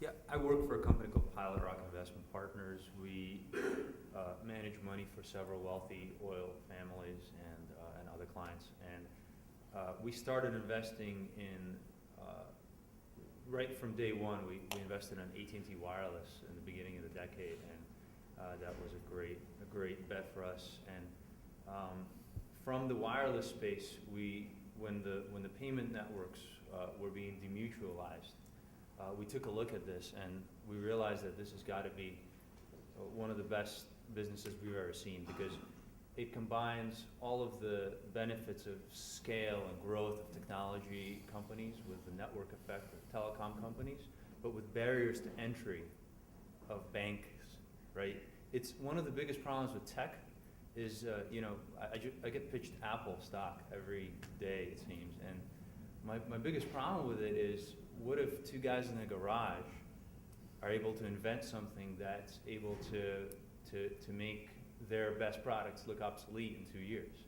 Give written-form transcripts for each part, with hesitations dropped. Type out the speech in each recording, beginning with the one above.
Yeah, I work for a company called Pilot Rock Investment Partners. We manage money for several wealthy oil families and other clients. And we started investing in, right from day one, we invested in AT&T Wireless in the beginning of the decade, and that was a great bet for us. And from the wireless space, when the payment networks were being demutualized, we took a look at this and we realized that this has got to be one of the best businesses we've ever seen, because it combines all of the benefits of scale and growth of technology companies with the network effect of telecom companies, but with barriers to entry of banks, right? It's one of the biggest problems with tech is, I get pitched Apple stock every day, it seems, and my biggest problem with it is, what if two guys in a garage are able to invent something that's able to make their best products look obsolete in 2 years?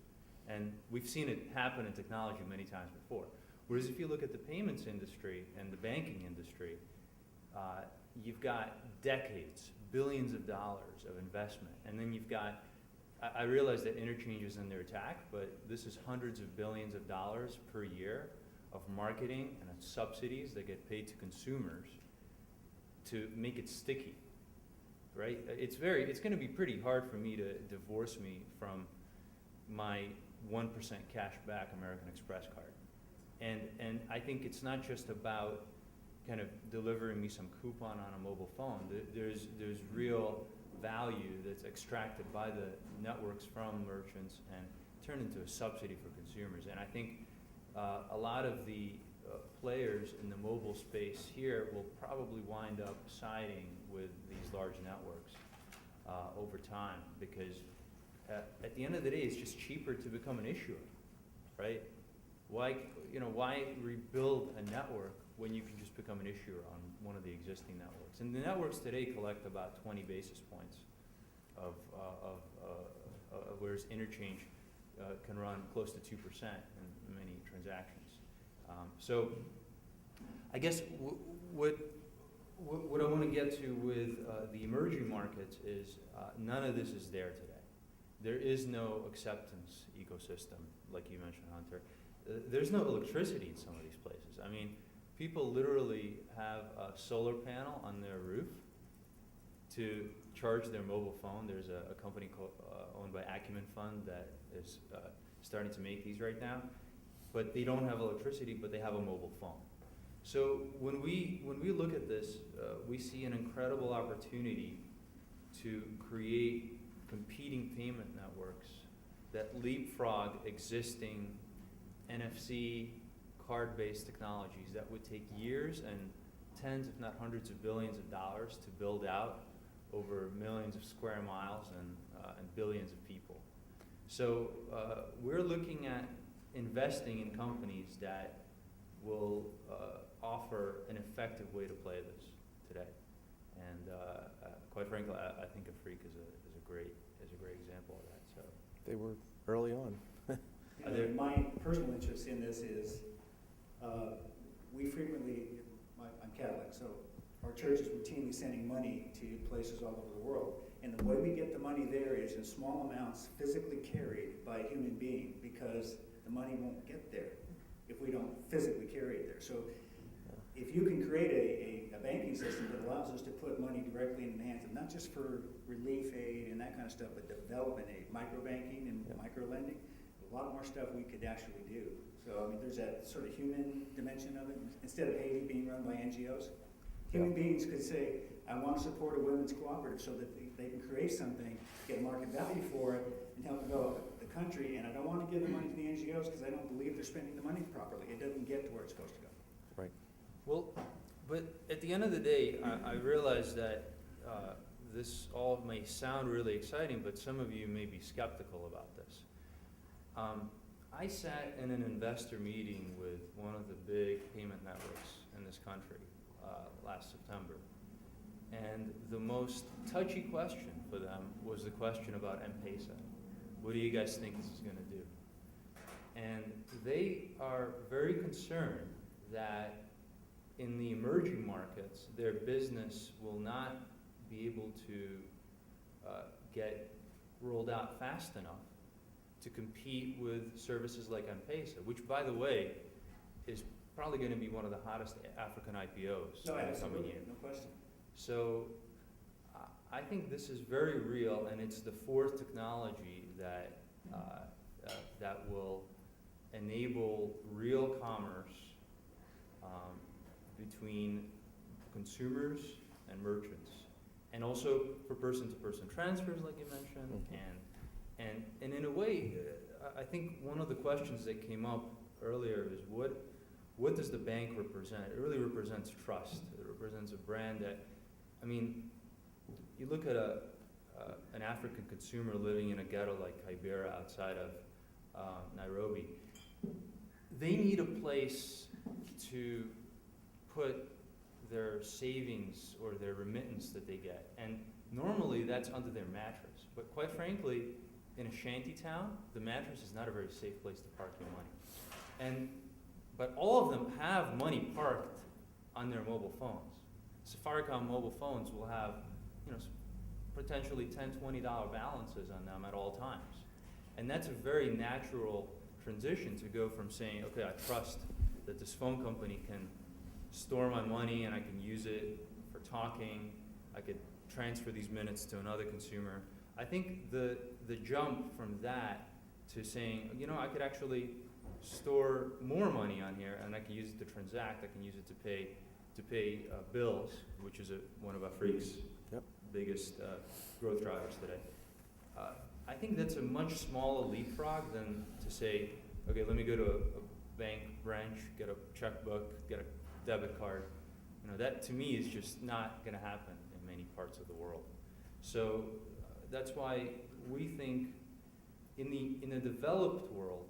And we've seen it happen in technology many times before. Whereas if you look at the payments industry and the banking industry, you've got decades, billions of dollars of investment, and then you've got, I realize that interchange is under attack, but this is hundreds of billions of dollars per year of marketing and subsidies that get paid to consumers to make it sticky, right? It's going to be pretty hard for me to divorce me from my 1% cash back American Express card. And I think it's not just about kind of delivering me some coupon on a mobile phone. There's real value that's extracted by the networks from merchants and turned into a subsidy for consumers. And I think a lot of the players in the mobile space here will probably wind up siding with these large networks over time, because at the end of the day, it's just cheaper to become an issuer, right? Why rebuild a network when you can just become an issuer on one of the existing networks? And the networks today collect about 20 basis points of whereas interchange can run close to 2% in many transactions. So I guess what I want to get to with the emerging markets is none of this is there today. There is no acceptance ecosystem, like you mentioned, Hunter. There's no electricity in some of these places. I mean, people literally have a solar panel on their roof to charge their mobile phone. There's a company owned by Acumen Fund that is starting to make these right now. But they don't have electricity, but they have a mobile phone. So when we look at this, we see an incredible opportunity to create competing payment networks that leapfrog existing NFC card-based technologies that would take years and tens, if not hundreds of billions of dollars to build out over millions of square miles and billions of people. So we're looking at investing in companies that will offer an effective way to play this today. And quite frankly, I think Afrique is a great example of that. So they were early on. My personal interest in this is we frequently, I'm Catholic, so our church is routinely sending money to places all over the world. And the way we get the money there is in small amounts physically carried by a human being, because the money won't get there if we don't physically carry it there. So if you can create a banking system that allows us to put money directly in the hands of, not just for relief aid and that kind of stuff, but development aid, microbanking and microlending, a lot more stuff we could actually do. So I mean, there's that sort of human dimension of it. Instead of Haiti being run by NGOs, human beings could say, I want to support a women's cooperative so that they can create something, get market value for it, and help develop the country. And I don't want to give the money to the NGOs because I don't believe they're spending the money properly. It doesn't get to where it's supposed to go. Right. well, but at the end of the day, I realize that this all may sound really exciting, but some of you may be skeptical about this. I sat in an investor meeting with one of the big payment networks in this country last September. And the most touchy question for them was the question about M-Pesa. What do you guys think this is going to do? And they are very concerned that in the emerging markets, their business will not be able to get rolled out fast enough to compete with services like M-Pesa, which, by the way, is probably going to be one of the hottest African IPOs No, in the coming absolutely, year. no question. So I think this is very real, and it's the fourth technology that that will enable real commerce between consumers and merchants, and also for person-to-person transfers, like you mentioned, Mhm. and in a way, I think one of the questions that came up earlier is what does the bank represent? It really represents trust. It represents a brand that, I mean, you look at an African consumer living in a ghetto like Kibera outside of Nairobi, they need a place to put their savings or their remittance that they get. And normally that's under their mattress. But quite frankly, in a shanty town, the mattress is not a very safe place to park your money. But all of them have money parked on their mobile phones. Safaricom mobile phones will have, potentially $10, $20 balances on them at all times. And that's a very natural transition to go from saying, okay, I trust that this phone company can store my money and I can use it for talking, I could transfer these minutes to another consumer. I think the jump from that to saying, I could actually store more money on here and I can use it to transact, I can use it to pay bills, which is one of Afrique's biggest growth drivers today. I think that's a much smaller leapfrog than to say, okay, let me go to a bank branch, get a checkbook, get a debit card. That to me is just not going to happen in many parts of the world. So that's why we think in the developed world,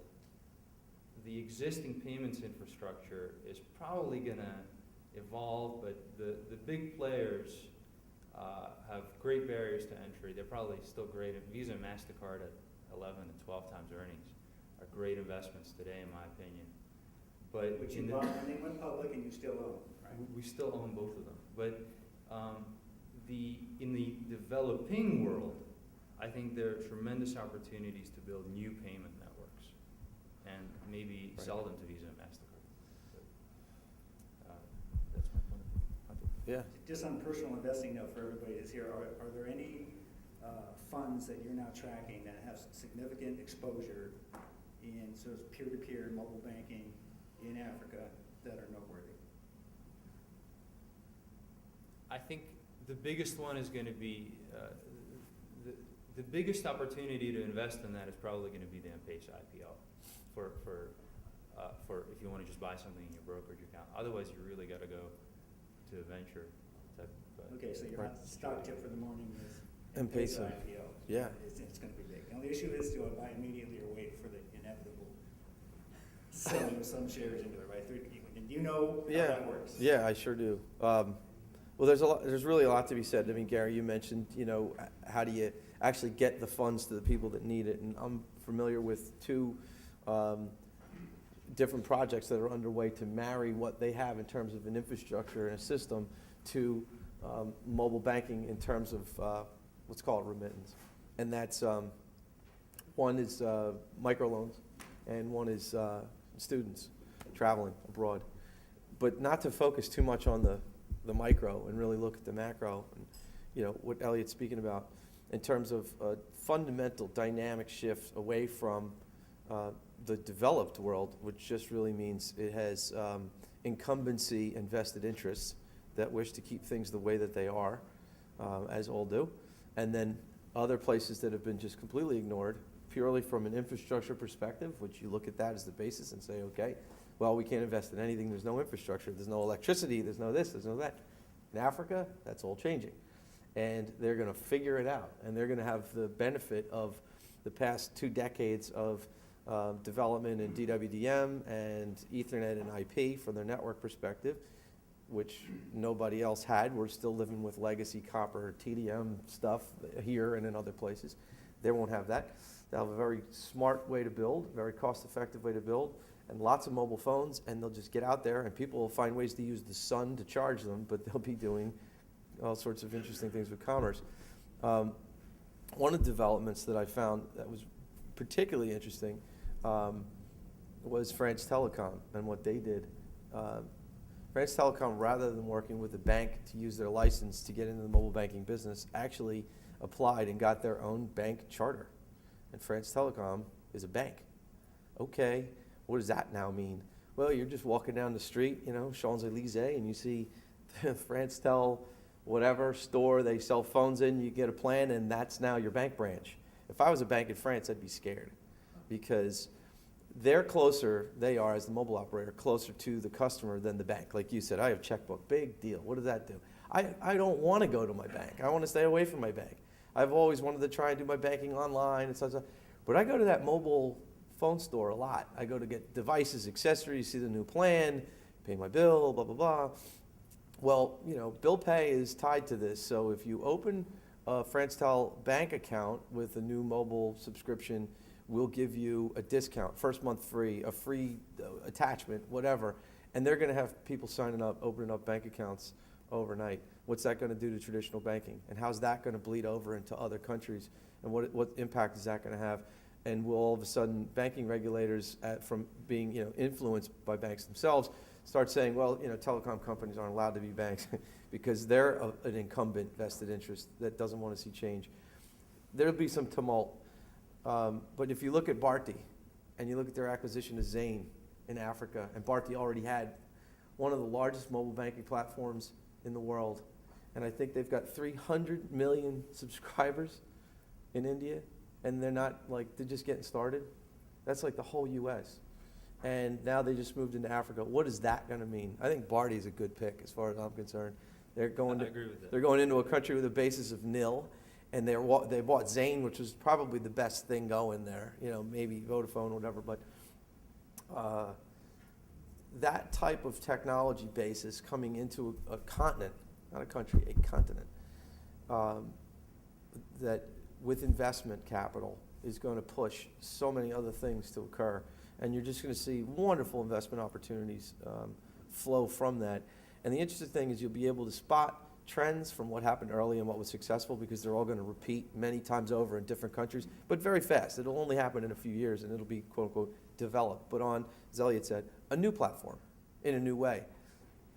the existing payments infrastructure is probably going to evolve, but the big players have great barriers to entry. They're probably still great. Visa and MasterCard at 11 and 12 times earnings are great investments today, in my opinion. But Which you bought when they went public and you still own, right? we still own both of them. But in the developing world, I think there are tremendous opportunities to build new payment networks and maybe sell them to Visa and MasterCard. But, that's my point of view. Yeah. Just on personal investing note for everybody that's here, are there any funds that you're now tracking that have significant exposure in sort of peer-to-peer mobile banking in Africa that are noteworthy? I think the biggest one is going to be, the biggest opportunity to invest in that is probably going to be the M-Pesa IPO for if you want to just buy something in your brokerage account. Otherwise, you really got to go to a venture type. Okay, so your stock tip for the morning is M-Pesa. IPO. Yeah. It's going to be big. Now, the issue is, do I buy immediately or wait for the inevitable selling of some shares into it, right? And you know how that works. Yeah, I sure do. Well, there's really a lot to be said. I mean, Gary, you mentioned, how do you actually get the funds to the people that need it? And I'm familiar with two different projects that are underway to marry what they have in terms of an infrastructure and a system to mobile banking in terms of what's called remittance. And that's, one is microloans and one is students traveling abroad. But not to focus too much on the micro and really look at the macro and, what Elliot's speaking about in terms of a fundamental dynamic shift away from the developed world, which just really means it has incumbency and vested interests that wish to keep things the way that they are, as all do, and then other places that have been just completely ignored purely from an infrastructure perspective, which you look at that as the basis and say, okay, well, we can't invest in anything, there's no infrastructure, there's no electricity, there's no this, there's no that. In Africa, that's all changing. And they're going to figure it out, and they're going to have the benefit of the past 2 decades of development in DWDM and Ethernet and IP from their network perspective, which nobody else had. We're still living with legacy copper TDM stuff here and in other places. They won't have that. They'll have a very smart way to build, very cost-effective way to build, and lots of mobile phones, and they'll just get out there, and people will find ways to use the sun to charge them, but they'll be doing all sorts of interesting things with commerce. One of the developments that I found that was particularly interesting was France Telecom and what they did. France Telecom, rather than working with the bank to use their license to get into the mobile banking business, actually applied and got their own bank charter. And France Telecom is a bank. Okay, what does that now mean? Well, you're just walking down the street, Champs-Élysées, and you see France Tel, whatever store they sell phones in, you get a plan, and that's now your bank branch. If I was a bank in France, I'd be scared, because they're closer, they are, as the mobile operator, closer to the customer than the bank. Like you said, I have checkbook, big deal. What does that do? I don't want to go to my bank. I want to stay away from my bank. I've always wanted to try and do my banking online and such. But I go to that mobile phone store a lot. I go to get devices, accessories, see the new plan, pay my bill, blah, blah, blah. Well, bill pay is tied to this. So if you open a France Tel bank account with a new mobile subscription, we'll give you a discount, first month free, a free attachment, whatever. And they're going to have people signing up, opening up bank accounts overnight. What's that going to do to traditional banking? And how's that going to bleed over into other countries? And what impact is that going to have? And will all of a sudden banking regulators, from being influenced by banks themselves, start saying, well, telecom companies aren't allowed to be banks because they're an incumbent vested interest that doesn't want to see change. There'll be some tumult. But if you look at Bharti and you look at their acquisition of Zain in Africa, and Bharti already had one of the largest mobile banking platforms in the world, and I think they've got 300 million subscribers in India, and they're just getting started. That's like the whole US. And now they just moved into Africa. What is that going to mean? I think Bharti is a good pick as far as I'm concerned. I agree with that. They're going into a country with a basis of nil. And they bought Zain, which was probably the best thing going there, maybe Vodafone, whatever. But that type of technology basis coming into a continent, not a country, a continent, that with investment capital is going to push so many other things to occur. And you're just going to see wonderful investment opportunities flow from that. And the interesting thing is you'll be able to spot trends from what happened early and what was successful, because they're all going to repeat many times over in different countries, but very fast. It'll only happen in a few years, and it'll be, quote unquote, developed, but on, as Elliot said, a new platform in a new way.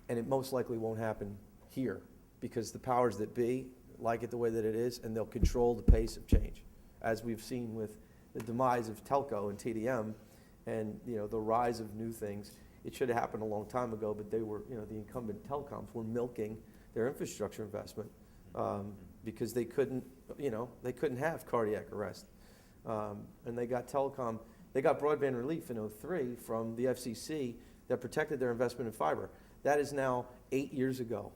And it most likely won't happen here, because the powers that be like it the way that it is, and they'll control the pace of change, as we've seen with the demise of telco and TDM and the rise of new things. It should have happened a long time ago, but they were, the incumbent telecoms were milking their infrastructure investment because they couldn't have cardiac arrest. And they got broadband relief in 2003 from the FCC that protected their investment in fiber. That is now 8 years ago,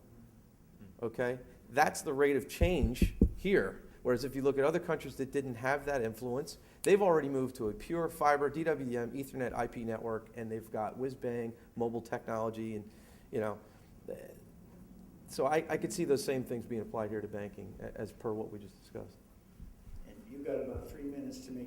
okay? That's the rate of change here. Whereas if you look at other countries that didn't have that influence, they've already moved to a pure fiber, DWDM, Ethernet, IP network, and they've got whiz-bang mobile technology, and so I could see those same things being applied here to banking as per what we just discussed. And you've got about 3 minutes to make